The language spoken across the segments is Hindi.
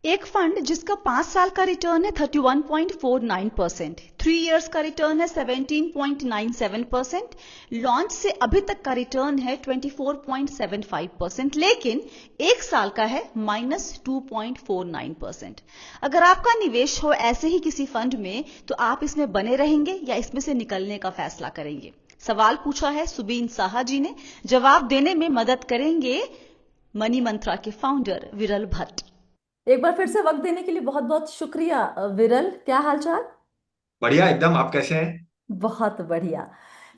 एक फंड जिसका 5 साल का रिटर्न है 31.49%, 3 इयर्स का रिटर्न है 17.97%, लॉन्च से अभी तक का रिटर्न है 24.75%, लेकिन 1 साल का है -2.49%। अगर आपका निवेश हो ऐसे ही किसी फंड में तो आप इसमें बने रहेंगे या इसमें से निकलने का फैसला करेंगे? सवाल पूछा है सुबीन साहा जी ने। जवाब देने में मदद करेंगे मनी मंत्रा के फाउंडर विरल भट्ट। एक बार फिर से वक्त देने के लिए बहुत बहुत शुक्रिया विरल। क्या हाल चाल? बढ़िया एकदम। आप कैसे हैं? बहुत बढ़िया।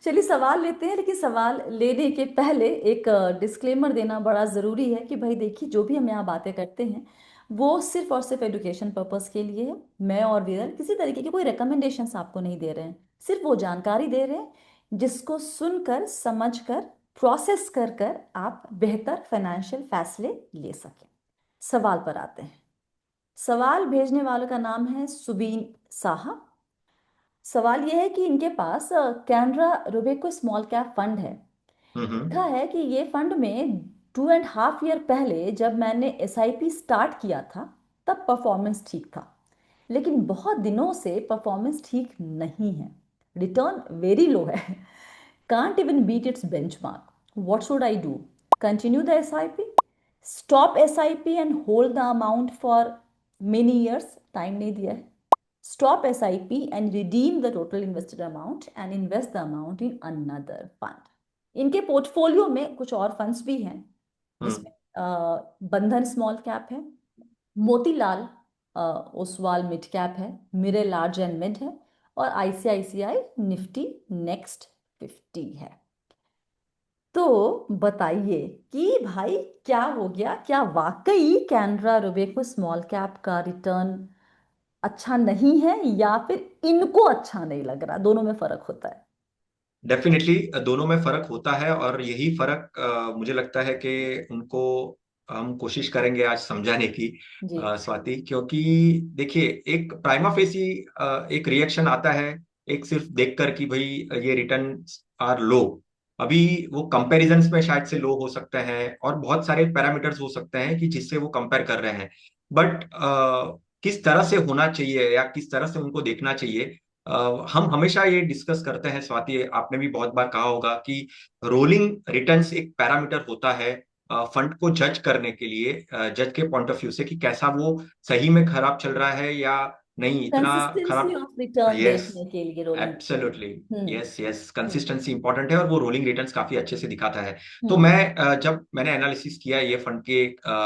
चलिए सवाल लेते हैं, लेकिन सवाल लेने के पहले एक डिस्क्लेमर देना बड़ा ज़रूरी है कि भाई देखिए, जो भी हम यहाँ बातें करते हैं वो सिर्फ और सिर्फ एजुकेशन पर्पस के लिए है। मैं और विरल किसी तरीके की कोई रिकमेंडेशंस आपको नहीं दे रहे हैं, सिर्फ वो जानकारी दे रहे हैं जिसको सुनकर समझकर प्रोसेस कर कर आप बेहतर फाइनेंशियल फैसले ले सकें। सवाल पर आते हैं। सवाल भेजने वालों का नाम है सुबीन साहा। सवाल यह है कि इनके पास Canara Robeco small cap fund है। हम्म। लिखा है कि ये फंड में 2.5 ईयर पहले जब मैंने एसआईपी स्टार्ट किया था तब परफॉर्मेंस ठीक था, लेकिन बहुत दिनों से परफॉर्मेंस ठीक नहीं है। रिटर्न वेरी लो है। Can't even beat its benchmark. What should I do? Continue the SIP, stop SIP and hold the amount for many years? Time नहीं दिया है। Stop SIP and redeem the total invested amount and invest the amount in another fund. इनके पोर्टफोलियो में कुछ और फंड्स भी हैं, हम्म। जिसमें बंधन स्मॉल कैप है, मोतीलाल ओसवाल मिड कैप है, मिरे लार्ज एंड मिड है, और आईसीआईसीआई निफ्टी नेक्स्ट 50 है। तो बताइए कि भाई क्या हो गया? क्या वाकई कैनरा रोबेको स्मॉल कैप का रिटर्न अच्छा नहीं है या फिर इनको अच्छा नहीं लग रहा? दोनों में फर्क होता है। डेफिनेटली दोनों में फर्क होता है और यही फर्क मुझे लगता है कि उनको हम कोशिश करेंगे आज समझाने की। जी। स्वाति, क्योंकि देखिए, एक प्राइमा फेसी एक रिएक्शन आता है एक सिर्फ देखकर कि भाई ये रिटर्न आर लो। अभी वो कंपैरिजंस में शायद से लो हो सकते हैं और बहुत सारे पैरामीटर्स हो सकते हैं कि जिससे वो कंपेयर कर रहे हैं। बट किस तरह से होना चाहिए या किस तरह से उनको देखना चाहिए, हम हमेशा ये डिस्कस करते हैं स्वाति, आपने भी बहुत बार कहा होगा कि रोलिंग रिटर्न्स एक पैरामीटर होता है फंड को जज करने के लिए, जज के पॉइंट ऑफ व्यू से कि कैसा वो सही में खराब चल रहा है या नहीं, इतना कंसिस्टेंसी खराब। ऑफ रिटर्न यस, देखने के लिए रोलिंग रिटर्न। एब्सोल्युटली। हम्म। यस यस, हम्म। कंसिस्टेंसी इंपॉर्टेंट है और वो रोलिंग रिटर्न्स काफी अच्छे से दिखाता है। तो हम्म। मैं जब मैंने एनालिसिस किया ये फंड के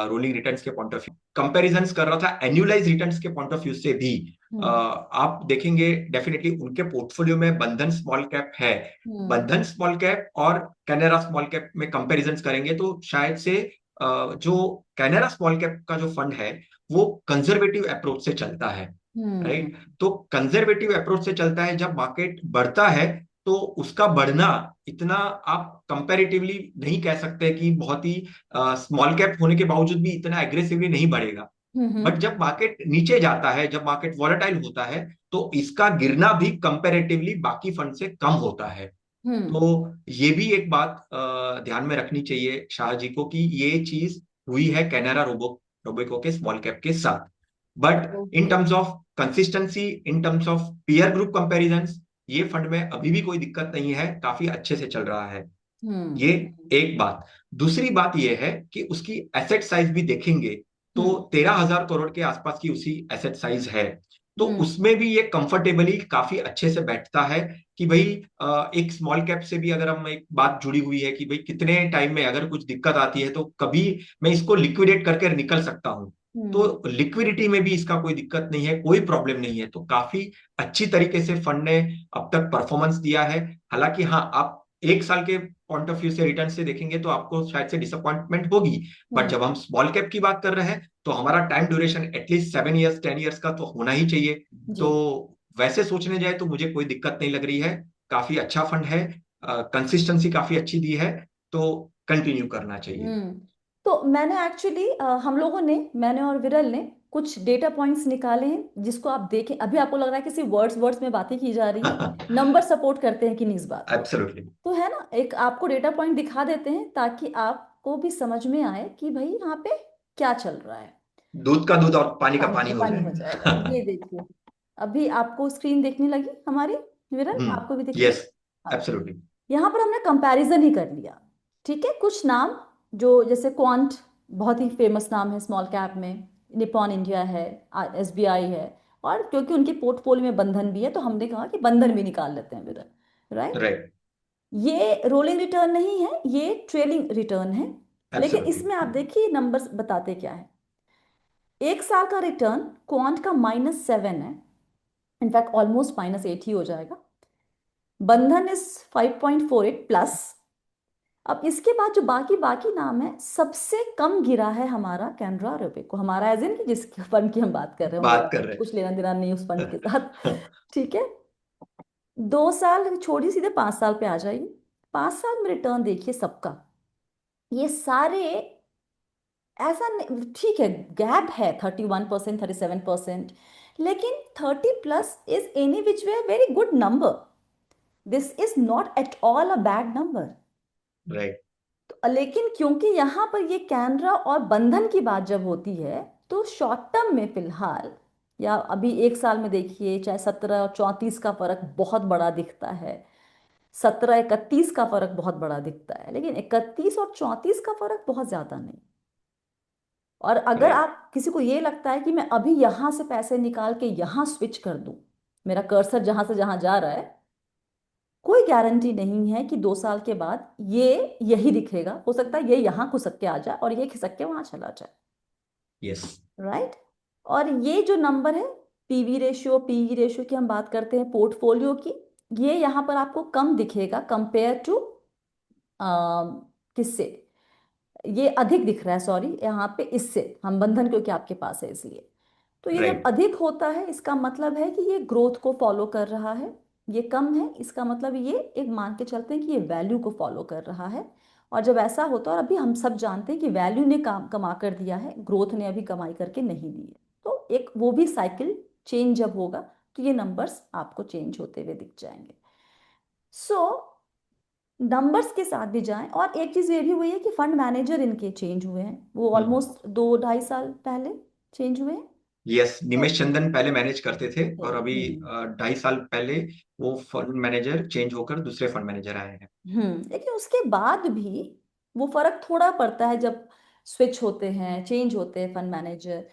रोलिंग रिटर्न्स के पॉइंट ऑफ व्यू, कंपैरिजंस कर रहा था एनुअलाइज रिटर्न्स के पॉइंट ऑफ व्यू से भी, हम्म। आप देखेंगे डेफिनेटली उनके पोर्टफोलियो में बंधन स्मॉल कैप है। हम्म। बंधन स्मॉल कैप और कैनरा स्मॉल कैप में कंपैरिजंस करेंगे तो शायद से जो कैनरा स्मॉल कैप का जो फंड है वो कंजर्वेटिव अप्रोच से चलता है। हम्म। राइट, तो कंजर्वेटिव अप्रोच से चलता है। जब मार्केट बढ़ता है तो उसका बढ़ना इतना आप कंपैरेटिवली नहीं कह सकते कि बहुत ही स्मॉल कैप होने के बावजूद भी इतना एग्रेसिवली नहीं बढ़ेगा। हम्म। बट जब मार्केट नीचे जाता है, जब मार्केट वॉलेटाइल होता है, तो इसका गिरना भी कंपैरेटिवली बाकी फंड से कम होता है। हम्म। तो ये भी एक बात ध्यान में रखनी चाहिए शाह जी को कि ये चीज हुई है कैनरा रोबेको के स्मॉल कैप के साथ। But in okay. Terms of consistency, in terms of peer group comparisons, ये फंड में अभी भी कोई दिक्कत नहीं है, काफी अच्छे से चल रहा है। ये हम्म। एक बात। दूसरी बात यह है कि उसकी एसेट साइज भी देखेंगे तो हम्म। 13,000 करोड़ के आसपास की उसकी एसेट साइज है। तो हम्म। उसमें भी ये कंफर्टेबली काफी अच्छे से बैठता है कि भाई एक स्मॉल कैप से भी अगर हम एक बात जुड़ी हुई है कि भाई कितने टाइम में अगर कुछ दिक्कत आती है तो कभी मैं इसको लिक्विडेट करके निकल सकता हूं। तो हम्म। लिक्विडिटी में भी इसका कोई दिक्कत नहीं है, कोई प्रॉब्लम नहीं है। तो काफी अच्छी तरीके से फंड ने अब तक परफॉर्मेंस दिया है। हालांकि हाँ, आप एक साल के पॉइंट ऑफ व्यू से रिटर्न से देखेंगे तो आपको शायद से डिसअपॉइंटमेंट होगी। बट हम्म। जब हम स्मॉल कैप की बात कर रहे हैं तो हमारा time duration at least 7 years 10 years का तो होना ही चाहिए। जी। तो वैसे सोचने जाए तो मुझे कोई दिक्कत नहीं लग रही है। काफी अच्छा फंड है, कंसिस्टेंसी काफी अच्छी दी है, तो कंटिन्यू करना चाहिए। हम्म। तो मैंने एक्चुअली हम लोगों ने, मैंने और विरल ने कुछ डेटा पॉइंट्स निकाले हैं जिसको आप देखें। अभी आपको लग रहा है कि सिर्फ वर्ड्स वर्ड्स में बातें की जा रही हैं, नंबर सपोर्ट करते हैं कि नहीं इस बात को? एब्सोल्युटली। तो है ना, एक आपको डेटा पॉइंट दिखा देते हैं ताकि आपको भी समझ में आए कि भाई यहाँ पे क्या चल रहा है। दूध का दूध और पानी का पानी पानी का हो पानी हो जाएगा। जाएगा। ये देखिए, अभी आपको स्क्रीन देखने लगी हमारी, विरल आपको भी दिख रही है? यस, हाँ। एब्सोल्युटली। यहाँ पर हमने कंपैरिजन ही कर लिया। ठीक है, कुछ नाम जो जैसे क्वांट बहुत ही फेमस नाम है स्मॉल कैप में, निपॉन इंडिया है, एसबीआई है, और क्योंकि उनके पोर्टफोलियो में बंधन भी है तो हमने कहा कि बंधन भी निकाल लेते हैं विरल, राइट। राइट। ये रोलिंग रिटर्न नहीं है, ये ट्रेलिंग रिटर्न है। लेकिन एब्सोल्युटली। इसमें आप देखिए नंबर्स बताते क्या है। एक साल का रिटर्न क्वांट का -7 है, इनफैक्ट ऑलमोस्ट -8 ही हो जाएगा। बंधन इज 5.48 प्लस। अब इसके बाद जो बाकी बाकी नाम है, सबसे कम गिरा है हमारा कैनरा रोबेको, हमारा एज इन कि जिस फंड की हम बात कर रहे हैं, बात मेरा कर रहे कुछ लेना देना नहीं उस फंड के साथ। हैं। ठीक है, 2 साल छोड़िए, सीधे 5 साल पे आ जाइए। 5 साल में रिटर्न देखिए सबका, ये सारे ऐसा ठीक है, गैप है 31%, 37%, लेकिन 30+ is any which way very good number. This is not at all a bad number. Right. तो लेकिन क्योंकि यहाँ पर ये कैनरा और बंधन की बात जब होती है, तो शॉर्ट टर्म में फिलहाल या अभी एक साल में देखिए, चाहे 17 और 34 का फर्क बहुत बड़ा दिखता है, 17-31 का फर्क बहुत बड़ा दिखता है, लेकिन 31 और 34 का फर्क बहुत ज्यादा नहीं। और अगर राइट। आप किसी को ये लगता है कि मैं अभी यहां से पैसे निकाल के यहां स्विच कर दूं, मेरा कर्सर जहां से जहां जा रहा है, कोई गारंटी नहीं है कि 2 साल के बाद ये यही दिखेगा। हो सकता है ये यहां खिसक के आ जाए और ये खिसक के वहां चला जाए, यस। राइट। और ये जो नंबर है, पीवी रेशियो, पीई रेशियो की हम बात करते हैं पोर्टफोलियो की, ये यहाँ पर आपको कम दिखेगा कंपेयर टू किससे, ये अधिक दिख रहा है, सॉरी, यहाँ पे इससे हम बंधन क्योंकि आपके पास है इसलिए। तो ये जब राइट। अधिक होता है इसका मतलब है कि ये ग्रोथ को फॉलो कर रहा है। ये कम है, इसका मतलब ये एक मान के चलते हैं कि ये वैल्यू को फॉलो कर रहा है। और जब ऐसा होता है, और अभी हम सब जानते हैं कि वैल्यू ने काम कमा कर दिया है, ग्रोथ ने अभी कमाई करके नहीं दी है, तो एक वो भी साइकिल चेंज जब होगा तो ये नंबर्स आपको चेंज होते हुए दिख जाएंगे। सो नंबर्स के साथ भी जाएं, और एक चीज ये भी हुई है कि फंड मैनेजर इनके चेंज हुए हैं, वो हम्म। ऑलमोस्ट 2-2.5 साल पहले चेंज हुए हैं। यस, तो निमेश चंदन पहले मैनेज करते थे और अभी हम्म 2.5 साल पहले वो फंड मैनेजर चेंज होकर दूसरे फंड मैनेजर आए हैं। लेकिन उसके बाद भी वो फर्क थोड़ा पड़ता है जब स्विच होते हैं, चेंज होते हैं फंड मैनेजर,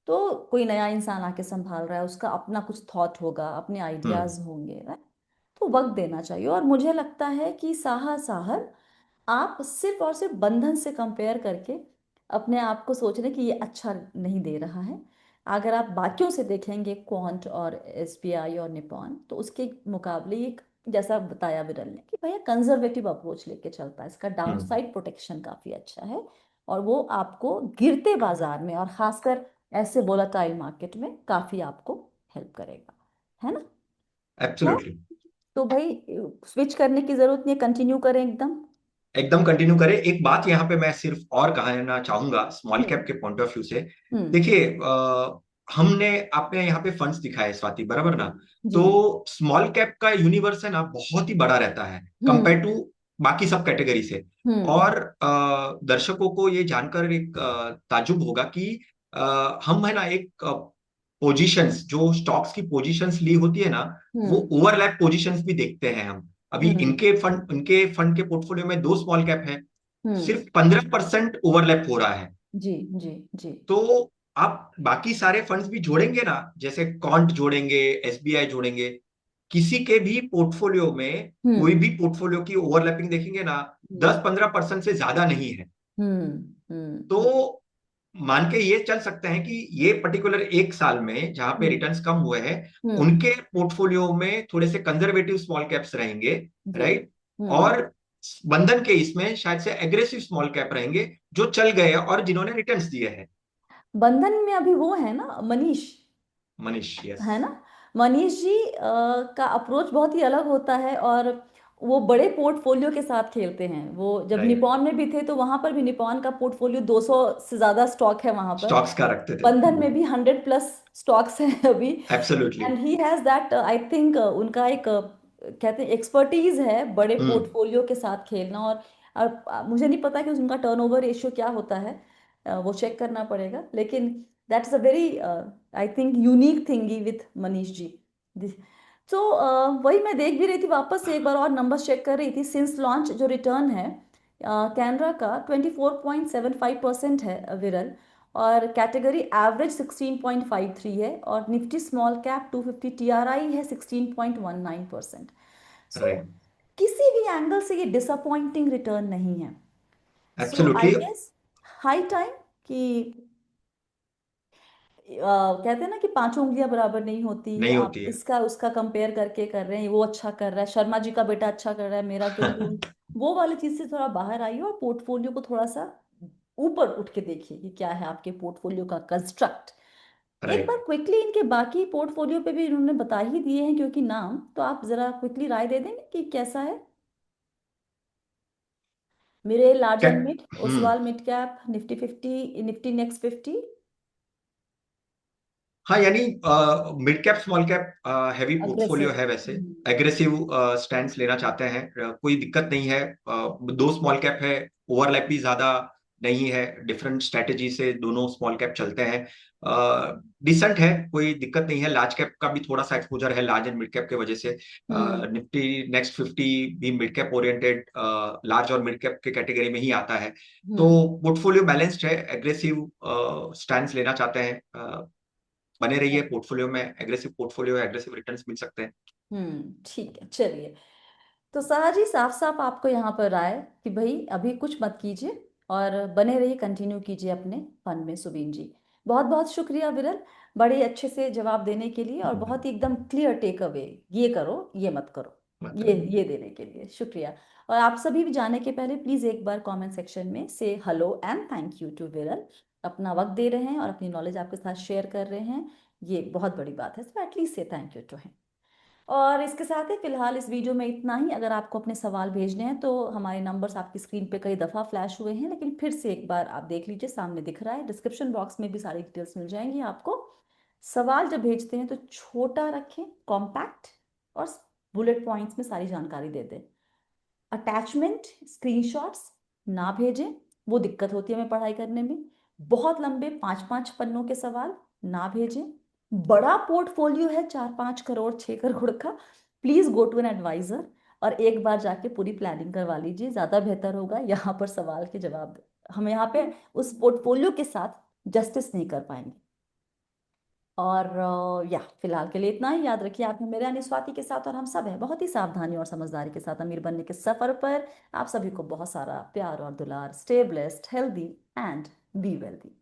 तो कोई नया इंसान आके संभाल रहा है, उसका अपना कुछ थॉट होगा, अपने हम्म। आइडियाज होंगे, right? तो वक्त देना चाहिए। और मुझे लगता है कि साहा साहर आप सिर्फ और सिर्फ बंधन से कंपेयर करके अपने आप को सोच रहे हैं कि ये अच्छा नहीं दे रहा है। अगर आप बाकियों से देखेंगे, क्वांट और एसबीआई और निपॉन, तो उसके मुकाबले ये जैसा बताया विरल ने कि भैया कंजर्वेटिव अप्रोच लेके चलता है, इसका हम्म। डाउनसाइड प्रोटेक्शन काफी अच्छा है, और वो आपको गिरते बाजार में और खासकर ऐसे वोलाटाइल मार्केट में काफी आपको हेल्प करेगा, है ना। तो एब्सोल्युटली। तो भाई स्विच करने की जरूरत नहीं है, कंटिन्यू करें एकदम। एकदम कंटिन्यू करें। एक बात यहाँ पे मैं सिर्फ और कहना चाहूंगा स्मॉल कैप हम्म के पॉइंट ऑफ व्यू से। हम्म देखिए, हमने आपने यहाँ पे फंड्स दिखाए स्वाति, बराबर जी ना? जी। तो स्मॉल कैप का यूनिवर्स है ना, बहुत ही बड़ा रहता है कंपेयर हम्म टू बाकी सब कैटेगरी से। हम्म और दर्शकों को ये जानकर एक ताजुब होगा कि हम है ना एक पोजीशंस, जो स्टॉक्स की पोजीशंस ली होती है ना, वो हम्म ओवरलैप पोजीशंस भी देखते हैं हम। अभी हम्म इनके फंड के पोर्टफोलियो में 2 स्मॉल कैप है, हम्म सिर्फ 15% ओवरलैप हो रहा है। जी जी जी। तो आप बाकी सारे फंड्स भी जोड़ेंगे ना, जैसे कॉन्ट जोड़ेंगे, एसबीआई जोड़ेंगे, किसी के भी पोर्टफोलियो में कोई हम्म भी पोर्टफोलियो की ओवरलैपिंग देखेंगे ना, हम्म 10-15% से ज्यादा नहीं है। हम्म हम्म तो मान के ये चल सकते हैं कि ये पर्टिकुलर एक साल में जहां पे हम्म रिटर्न्स कम हुए हैं, हम्म उनके पोर्टफोलियो में थोड़े से कंजर्वेटिव स्मॉल कैप्स रहेंगे। जी। राइट। हम्म और बंधन के इसमें शायद से एग्रेसिव स्मॉल कैप रहेंगे, जो चल गए और जिन्होंने रिटर्न्स दिए हैं। बंधन में अभी वो है ना मनीष, मनीष, यस। है ना। मनीष जी का अप्रोच बहुत ही अलग होता है, और वो बड़े पोर्टफोलियो के साथ खेलते हैं। वो जब राइट। निपॉन में भी थे तो वहां पर भी निपॉन का पोर्टफोलियो 200 से ज्यादा स्टॉक है वहां पर। स्टॉक्स का रखते थे। बंधन में भी 100+ स्टॉक्स हैं अभी। Absolutely. And he has that, I think उनका एक कहते हैं एक्सपर्टीज है बड़े हम्म। पोर्टफोलियो के साथ खेलना। और मुझे नहीं पता कि उनका टर्नओवर रेशियो क्या होता है, वो चेक करना पड़ेगा। लेकिन that's a very I think unique thingy with Manish ji. तो वही मैं देख भी रही थी, वापस से एक बार और नंबर चेक कर रही थी। सिंस लॉन्च जो रिटर्न है कैनरा का 24.75% है विरल, और कैटेगरी एवरेज 16.53 है, और निफ्टी स्मॉल कैप 250 टीआरआई है 16.19%। So right. किसी भी एंगल से ये डिसअपॉइंटिंग रिटर्न नहीं है। So I absolutely. Guess high time कि कहते हैं ना कि पांचों उंगलियां बराबर नहीं होती, नहीं आप होती है। इसका उसका कंपेयर करके कर रहे हैं, वो अच्छा कर रहा है, शर्मा जी का बेटा अच्छा कर रहा है, मेरा क्यों करूं, वो वाली चीज से थोड़ा बाहर आइए और पोर्टफोलियो को थोड़ा सा ऊपर उठ के देखिए कि क्या है आपके पोर्टफोलियो का कंस्ट्रक्ट। एक बार राइट। क्विकली इनके बाकी पोर्टफोलियो पे भी इन्होंने बता ही दिए हैं क्योंकि नाम, तो आप जरा क्विकली राय दे देंगे कि कैसा है। मेरे लार्ज क्या? And mid, hmm. Oswal mid cap, Nifty 50, Nifty next 50, हाँ, यानी mid cap small cap heavy portfolio aggressive. है वैसे। एग्रेसिव स्टैंड्स लेना चाहते हैं, कोई दिक्कत नहीं है। दो स्मॉल कैप है, ओवरलैप भी ज्यादा नहीं है, डिफरेंट स्ट्रेटेजी से दोनों स्मॉल कैप चलते हैं। डिसेंट है, कोई दिक्कत नहीं है। लार्ज कैप का भी थोड़ा सा एक्सपोजर है लार्ज एंड मिड कैप के वजह से। हम्म निफ्टी नेक्स्ट 50 भी मिड कैप ओरिएंटेड लार्ज और मिड कैप के कैटेगरी में ही आता है। तो हम्म पोर्टफोलियो बैलेंस्ड है, एग्रेसिव स्टैंड्स लेना चाहते हैं, बने रहिए पोर्टफोलियो में। एग्रेसिव पोर्टफोलियो है, एग्रेसिव रिटर्न्स मिल सकते हैं। ठीक है, चलिए। तो साहा जी, साफ साफ आपको यहाँ पर राय कि भाई अभी कुछ मत कीजिए और बने रहिए, कंटिन्यू कीजिए अपने फन में, सुबीन जी। बहुत बहुत शुक्रिया विरल, बड़े अच्छे से जवाब देने के लिए, और बहुत ही एकदम क्लियर टेक अवे, ये करो ये मत करो, मतलब ये देने के लिए शुक्रिया। और आप सभी भी जाने के पहले प्लीज एक बार कमेंट सेक्शन में से hello and thank you to Viral. अपना वक्त दे रहे हैं और अपनी नॉलेज आपके साथ शेयर कर रहे हैं, ये बहुत बड़ी बात है, तो एटलीस्ट से थैंक यू टू हिम। और इसके साथ ही फिलहाल इस वीडियो में इतना ही। अगर आपको अपने सवाल भेजने हैं तो हमारे नंबर्स आपकी स्क्रीन पे कई दफ़ा फ्लैश हुए हैं, लेकिन फिर से एक बार आप देख लीजिए, सामने दिख रहा है, डिस्क्रिप्शन बॉक्स में भी सारी डिटेल्स मिल जाएंगी आपको। सवाल जब भेजते हैं तो छोटा रखें, कॉम्पैक्ट, और बुलेट पॉइंट्स में सारी जानकारी दे दें। अटैचमेंट, स्क्रीनशॉट्स ना भेजें, वो दिक्कत होती है हमें पढ़ाई करने में। बहुत लंबे 5-5 पन्नों के सवाल ना भेजें। बड़ा पोर्टफोलियो है 4-5 करोड़ 6 करोड़ का, please go to an advisor और एक बार जाके पूरी प्लानिंग करवा लीजिए, ज्यादा बेहतर होगा। यहाँ पर सवाल के जवाब हम यहाँ पे उस पोर्टफोलियो के साथ जस्टिस नहीं कर पाएंगे। और या फिलहाल के लिए इतना ही। याद रखिए, आप हैं मेरे यानी स्वाति के साथ, और हम सब हैं बहुत ही सावधानी और समझदारी के साथ अमीर बनने के सफर पर। आप सभी को बहुत सारा प्यार और दुलार। Stay blessed, healthy and be wealthy.